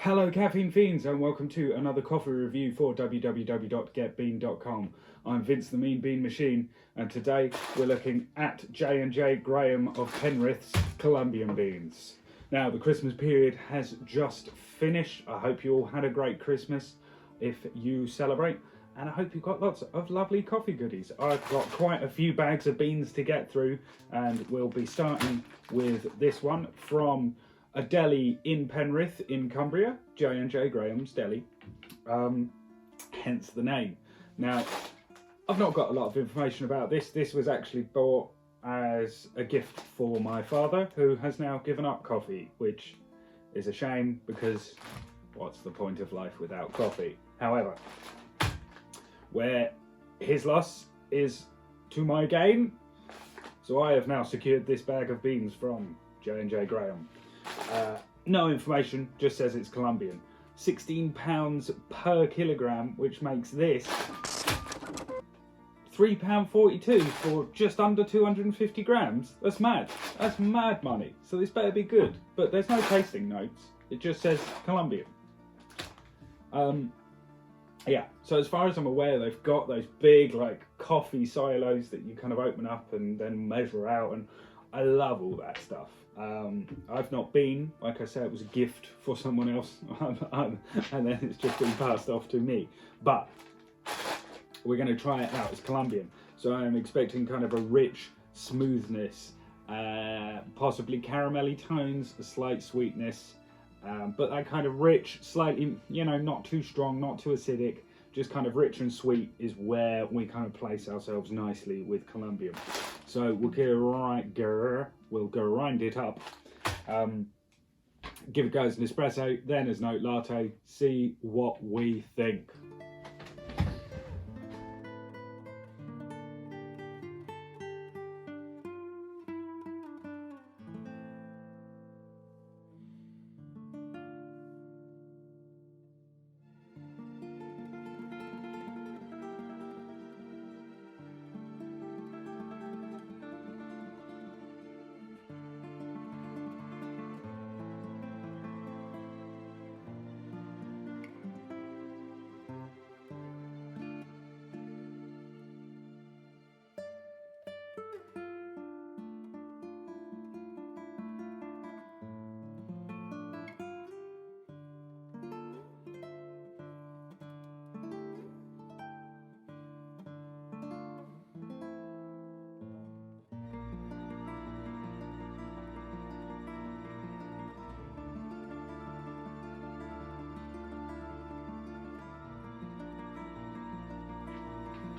Hello caffeine fiends and welcome to another coffee review for www.getbean.com. I'm Vince the Mean Bean Machine and today we're looking at J&J Graham of Penrith's Colombian beans. Now the Christmas period has just finished. I hope you all had a great Christmas if you celebrate, and I hope you've got lots of lovely coffee goodies. I've got quite a few bags of beans to get through and we'll be starting with this one from a deli in Penrith in Cumbria, J&J Graham's Deli, hence the name. Now, I've not got a lot of information about this. This was actually bought as a gift for my father, who has now given up coffee, which is a shame because what's the point of life without coffee? However, where his loss is to my gain, so I have now secured this bag of beans from J&J Graham. No information, just says it's Colombian. £16 per kilogram, which makes this £3.42 for just under 250 grams. That's mad. That's mad money. So this better be good. But there's no tasting notes. It just says Colombian. Yeah, so as far as I'm aware, they've got those big like coffee silos that you kind of open up and then measure out, and I love all that stuff. I've not been, like I said, it was a gift for someone else and then it's just been passed off to me, but we're going to try it out. It's Colombian, so I'm expecting kind of a rich smoothness, possibly caramelly tones, a slight sweetness, but that kind of rich, slightly, you know, not too strong, not too acidic, just kind of rich and sweet is where we kind of place ourselves nicely with Colombian. So we'll grind it up, give it go as an espresso, then as an oat latte, see what we think.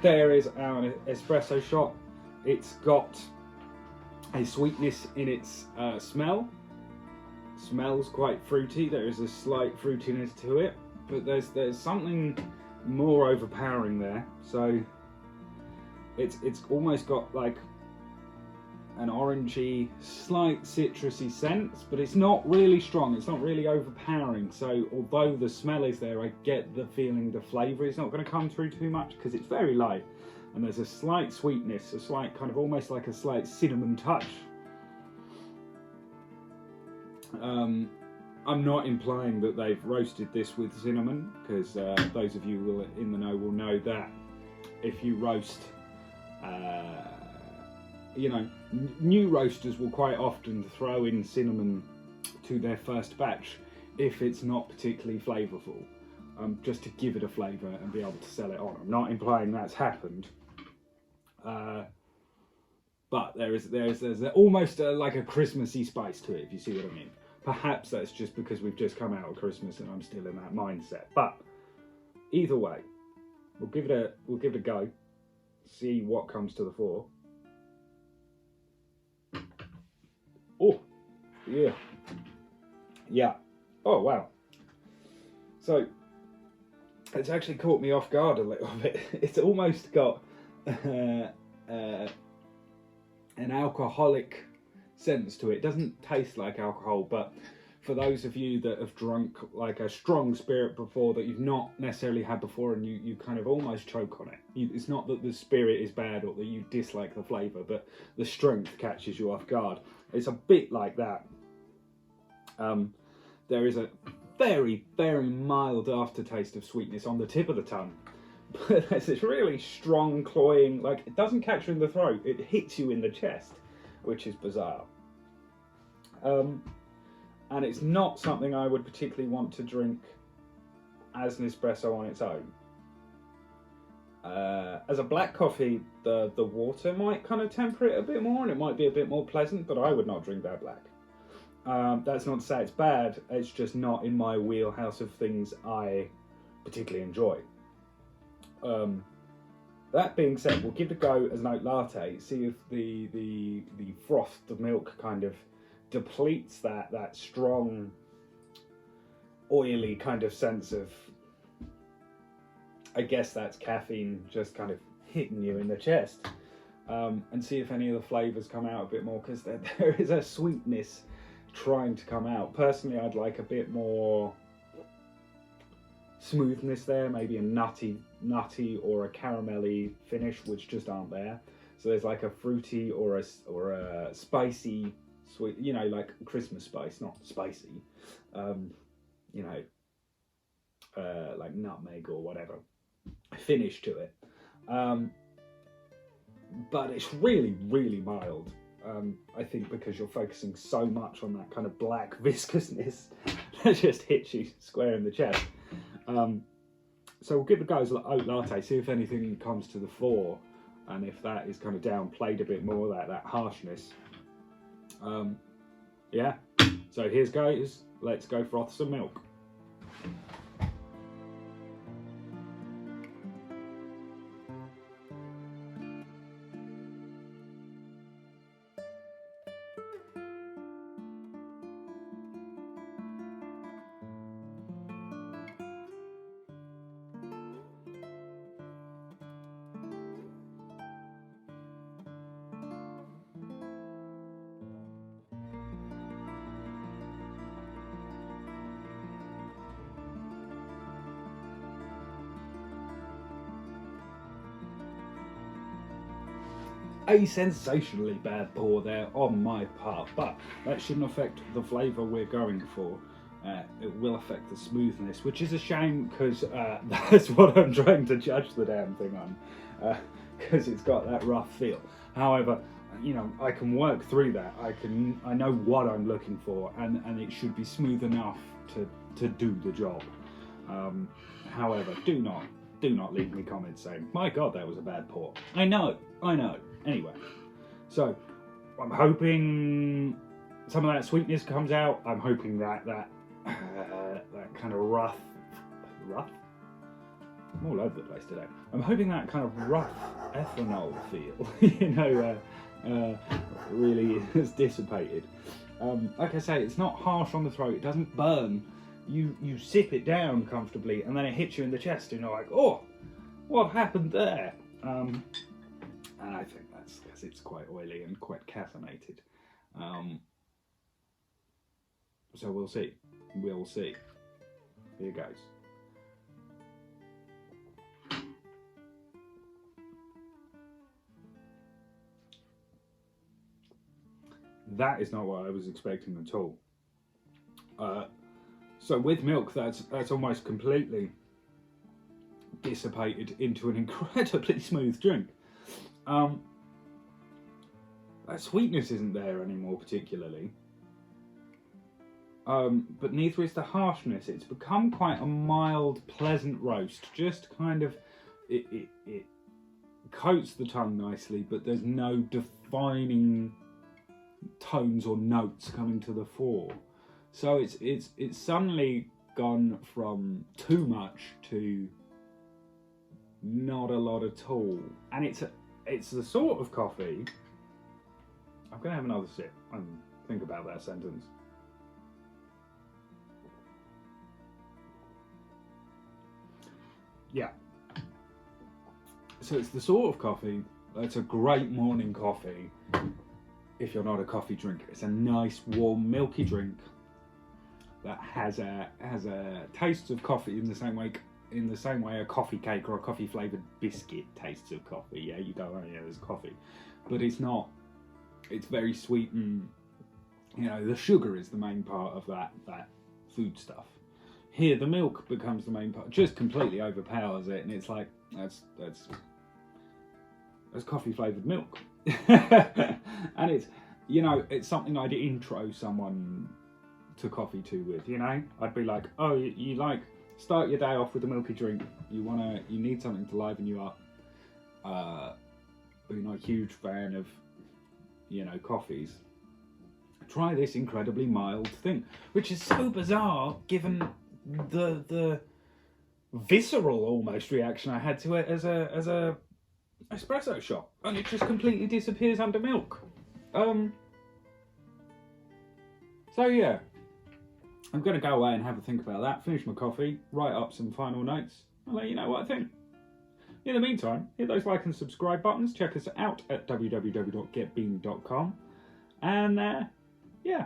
There is our espresso shot. It's got a sweetness in its smell. Smells quite fruity. There is a slight fruitiness to it, but there's something more overpowering there. So it's almost got like an orangey, slight citrusy sense, but it's not really strong. It's not really overpowering. So although the smell is there, I get the feeling the flavour is not going to come through too much because it's very light. And there's a slight sweetness, a slight kind of almost like a slight cinnamon touch. I'm not implying that they've roasted this with cinnamon, because those of you in the know will know that if you roast, you know, new roasters will quite often throw in cinnamon to their first batch if it's not particularly flavourful, just to give it a flavour and be able to sell it on. I'm not implying that's happened, but there's almost like a Christmassy spice to it, if you see what I mean. Perhaps that's just because we've just come out of Christmas and I'm still in that mindset. But either way, we'll give it a go, see what comes to the fore. Oh, yeah. Yeah. Oh, wow. So, it's actually caught me off guard a little bit. It's almost got an alcoholic sense to it. It doesn't taste like alcohol, but for those of you that have drunk like a strong spirit before that you've not necessarily had before, and you kind of almost choke on it. It's not that the spirit is bad or that you dislike the flavour, but the strength catches you off guard. It's a bit like that. There is a very, very mild aftertaste of sweetness on the tip of the tongue. But there's this really strong, cloying, like, it doesn't catch you in the throat, it hits you in the chest, which is bizarre. And it's not something I would particularly want to drink as an espresso on its own. As a black coffee, the water might kind of temper it a bit more, and it might be a bit more pleasant, but I would not drink that black. That's not to say it's bad, it's just not in my wheelhouse of things I particularly enjoy. That being said, we'll give it a go as an oat latte, see if the froth of milk kind of depletes that strong, oily kind of sense of, I guess that's caffeine just kind of hitting you in the chest, and see if any of the flavours come out a bit more, because there is a sweetness trying to come out. Personally, I'd like a bit more smoothness there, maybe a nutty or a caramelly finish, which just aren't there. So there's like a fruity or a spicy sweet, you know, like Christmas spice, not spicy, you know, like nutmeg or whatever finish to it, but it's really, really mild. I think because you're focusing so much on that kind of black viscousness that just hits you square in the chest. So we'll give it a go as an oat latte, see if anything comes to the fore, and if that is kind of downplayed a bit more, that harshness. Yeah, so here's goes. Let's go froth some milk. A sensationally bad pour there on my part, but that shouldn't affect the flavour we're going for. It will affect the smoothness, which is a shame, because that's what I'm trying to judge the damn thing on, because it's got that rough feel. However, you know, I can work through that. I know what I'm looking for, and it should be smooth enough to do the job. However, do not leave me comments saying, my God, that was a bad pour. I know. Anyway, so I'm hoping some of that sweetness comes out. I'm hoping that kind of rough. I'm all over the place today. I'm hoping that kind of rough ethanol feel, you know, really is dissipated. Like I say, it's not harsh on the throat. It doesn't burn. You sip it down comfortably, and then it hits you in the chest, and you're like, oh, what happened there? And I think that's because it's quite oily and quite caffeinated. So we'll see. Here goes. That is not what I was expecting at all. So with milk, that's almost completely dissipated into an incredibly smooth drink. That sweetness isn't there anymore particularly, but neither is the harshness. It's become quite a mild, pleasant roast. Just kind of, it coats the tongue nicely, but there's no defining tones or notes coming to the fore. So it's suddenly gone from too much to not a lot at all, and it's the sort of coffee. I'm going to have another sip and think about that sentence. Yeah. So it's the sort of coffee that's a great morning coffee if you're not a coffee drinker. It's a nice, warm, milky drink that has a taste of coffee in the same way a coffee cake or a coffee flavoured biscuit tastes of coffee. Yeah, you go, oh yeah, there's coffee. But it's not. It's very sweet, and you know, the sugar is the main part of that food stuff. here the milk becomes the main part, just completely overpowers it, and it's like that's coffee flavoured milk. And it's, you know, it's something I'd intro someone to coffee to with, you know. I'd be like, oh, you like, start your day off with a milky drink, you need something to liven you up, you're not a huge fan of, you know, coffees, try this incredibly mild thing, which is so bizarre given the visceral almost reaction I had to it as a espresso shot, and it just completely disappears under milk. So yeah, I'm going to go away and have a think about that, finish my coffee, write up some final notes, and let you know what I think. In the meantime, hit those like and subscribe buttons, check us out at www.getbean.com, and yeah,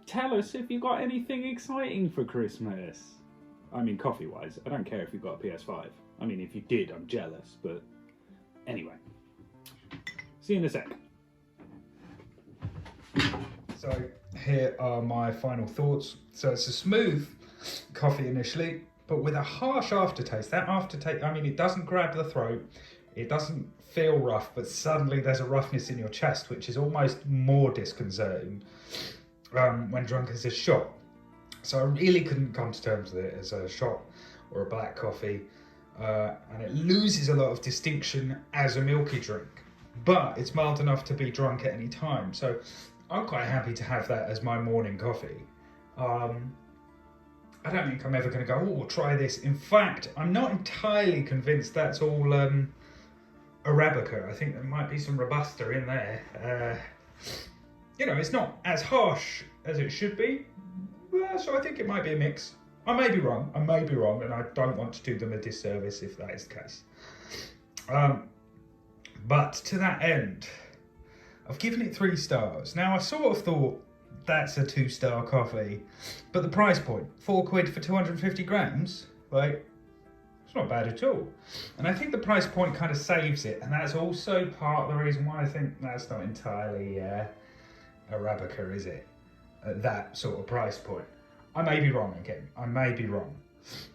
tell us if you got anything exciting for Christmas. I mean, coffee-wise, I don't care if you've got a PS5. I mean, if you did, I'm jealous, but anyway. See you in a sec. So here are my final thoughts. So it's a smooth coffee initially, but with a harsh aftertaste. That aftertaste, I mean, it doesn't grab the throat, it doesn't feel rough, but suddenly there's a roughness in your chest, which is almost more disconcerting when drunk as a shot. So I really couldn't come to terms with it as a shot or a black coffee, and it loses a lot of distinction as a milky drink, but it's mild enough to be drunk at any time. So I'm quite happy to have that as my morning coffee. I don't think I'm ever going to go, oh, try this. In fact, I'm not entirely convinced that's all Arabica. I think there might be some Robusta in there. You know, it's not as harsh as it should be, so I think it might be a mix. I may be wrong, and I don't want to do them a disservice if that is the case. But to that end, I've given it 3 stars. Now, I sort of thought that's a 2-star coffee, but the price point, £4 for 250 grams, like, it's not bad at all. And I think the price point kind of saves it, and that's also part of the reason why I think that's not entirely Arabica, is it? At that sort of price point. I may be wrong again,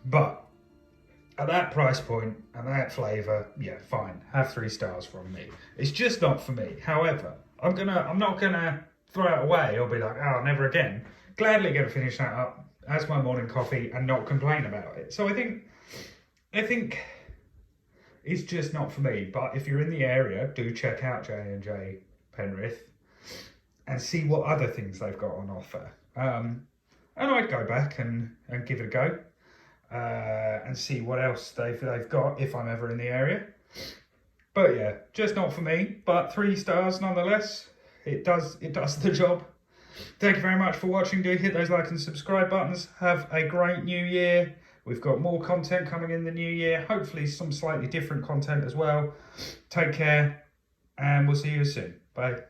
but at that price point and that flavour, yeah, fine, have 3 stars from me. It's just not for me. However, I'm not gonna throw it away or be like, oh, never again. Gladly gonna finish that up as my morning coffee and not complain about it. So I think it's just not for me. But if you're in the area, do check out J&J Penrith and see what other things they've got on offer. And I'd go back and give it a go and see what else they've got if I'm ever in the area. But yeah, just not for me, but 3 stars nonetheless. It does the job. Thank you very much for watching. Do hit those like and subscribe buttons. Have a great new year. We've got more content coming in the new year. Hopefully some slightly different content as well. Take care, and we'll see you soon. Bye.